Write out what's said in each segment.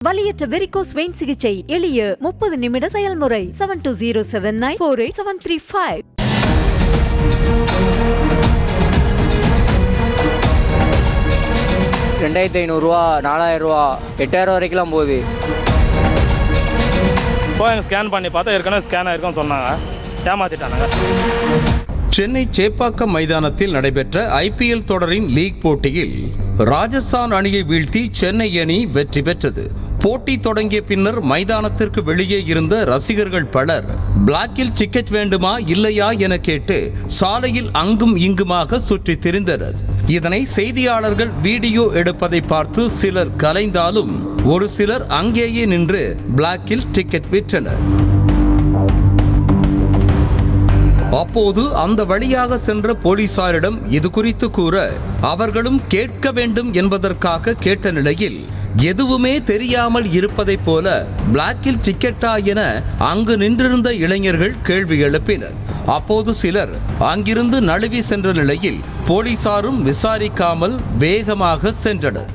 வலியற்ற varicose vein சிகிச்சை எளிய 30 நிமிட செயல்முறை 7207948735. 2500 ரூபா, 4000 ரூபா, 8000 வரைக்கும் போகுது. போய் ஸ்கேன் பண்ணி பார்த்தா ஏற்கனவே ஸ்கேன் ஆயிருக்குன்னு சொன்னாங்க, ஏமாத்திட்டாங்க. சென்னை சேப்பாக்கம் மைதானத்தில் நடைபெற்ற IPL தொடரின் லீக் போட்டியில் ராஜஸ்தான் அணியை வீழ்த்தி சென்னை அணி வெற்றி பெற்றது. போட்டி தொடங்கிய பின்னர் மைதானத்திற்கு வெளியே இருந்த ரசிகர்கள் பலர் பிளாக்கில் டிக்கெட் வேண்டுமா இல்லையா என கேட்டு சாலையில் அங்கும் இங்குமாக சுற்றி திரிந்தனர். இதனை செய்தியாளர்கள் வீடியோ எடுப்பதை பார்த்து சிலர் கலைந்தாலும் ஒரு சிலர் அங்கேயே நின்று பிளாக்கில் டிக்கெட் விற்றனர். அப்போது அந்த வழியாக சென்ற போலீசாரிடம் இது குறித்து கூற அவர்களும் கேட்க வேண்டும் என்பதற்காக கேட்ட நிலையில் எதுவுமே தெரியாமல் இருப்பதைப் போல பிளாக்கில் டிக்கெட்டா என அங்கு நின்றிருந்த இளைஞர்கள் கேள்வி எழுப்பினர். அப்போது சிலர் அங்கிருந்து நழுவி சென்ற நிலையில் போலீசாரும் விசாரிக்காமல் வேகமாக சென்றனர்.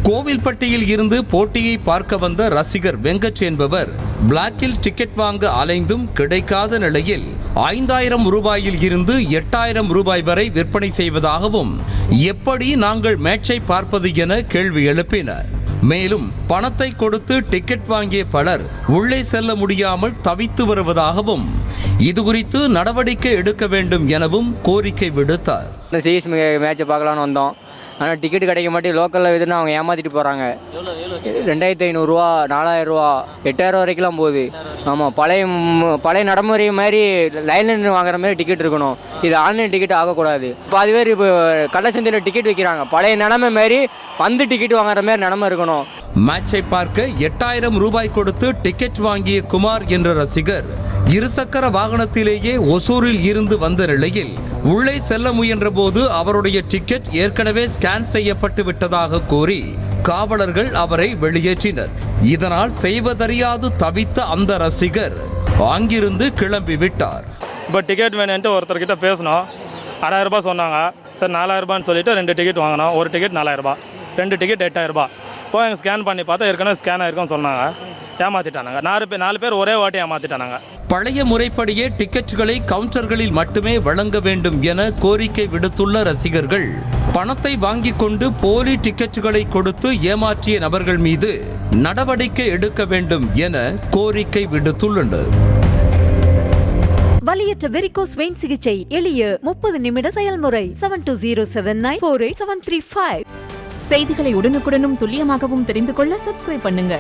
கோவில்பட்டியில் இருந்து போட்டியை பார்க்க வந்த ரசிகர் வெங்கட் என்பவர் பிளாக்கில் டிக்கெட் வாங்க அலைந்தும் கிடைக்காத நிலையில் 5000 ரூபாயில் இருந்து 8000 ரூபாய் வரை விற்பனை செய்வதாகவும் எப்படி நாங்கள் மேட்சை பார்ப்பது என கேள்வி எழுப்பினர். மேலும் பணத்தை கொடுத்து டிக்கெட் வாங்கிய பலர் உள்ளே செல்ல முடியாமல் தவித்து வருவதாகவும் இதுகுறித்து நடவடிக்கை எடுக்க வேண்டும் எனவும் கோரிக்கை விடுத்தார். சிஎஸ் மேட்சை பார்க்கலான்னு வந்தோம், ஆனால் டிக்கெட் கிடைக்க மாட்டேன். லோக்கலில் எதுன்னு அவங்க ஏமாற்றிட்டு போகிறாங்க. 2500 ரூபா, 4000 ரூபா, 8000 வரைக்கும் போகுது. ஆமாம், பழைய நடைமுறை மாதிரி லைனில் நின்று வாங்குற மாதிரி டிக்கெட் இருக்கணும். இது ஆன்லைன் டிக்கெட் ஆகக்கூடாது. பாதி பேர் இப்போ கள்ளச்சந்தையில் டிக்கெட் வைக்கிறாங்க. பழைய நிலைமை மாதிரி வந்து டிக்கெட் வாங்குற மாதிரி நிலைமை இருக்கணும். மேட்சை பார்க்க 8000 ரூபாய் கொடுத்து டிக்கெட் வாங்கிய குமார் என்ற ரசிகர் இருசக்கர வாகனத்திலேயே ஒசூரில் இருந்து வந்த நிலையில் உள்ளே செல்ல முயன்ற போது அவருடைய டிக்கெட் ஏற்கனவே ஸ்கேன் செய்யப்பட்டு விட்டதாக கூறி காவலர்கள் அவரை வெளியேற்றினர். இதனால் செய்வதறியாது தவித்த அந்த ரசிகர் அங்கிருந்து கிளம்பி விட்டார். இப்போ டிக்கெட் வேணுன்ட்டு ஒருத்தர்கிட்ட பேசணும், 6000 ரூபாய் சொன்னாங்க. சார் 4000 ரூபான்னு சொல்லிட்டு 2 டிக்கெட் வாங்கினோம். ஒரு டிக்கெட் 4000 ரூபாய், 2 டிக்கெட் 8000 ரூபாய். போய் எங்கள் ஸ்கேன் பண்ணி பார்த்தா ஏற்கனவே ஸ்கேன் ஆயிருக்குன்னு சொன்னாங்க, ஏமாத்திட்டானுங்க. 4 பேர் ஒரே வாட்டி ஏமாத்திட்டானுங்க. பழைய முறைப்படியே டிக்கெட்டுகளை கவுண்டர்களில் மட்டுமே வழங்க வேண்டும் என கோரிக்கை விடுத்துள்ள ரசிகர்கள் பணத்தை வாங்கிக் கொண்டு போலி டிக்கெட்டுகளை கொடுத்து ஏமாற்றிய நபர்கள் மீது நடவடிக்கை எடுக்க வேண்டும் என கோரிக்கை விடுத்துள்ளனர். வலியற்ற வெரிகோஸ் வெயின் சிகிச்சை எளிய 30 நிமிட செயல்முறை 7207948735. செய்திகளை உடனுக்குடனும் துல்லியமாகவும் தெரிந்து கொள்ள சப்ஸ்கிரைப் பண்ணுங்க.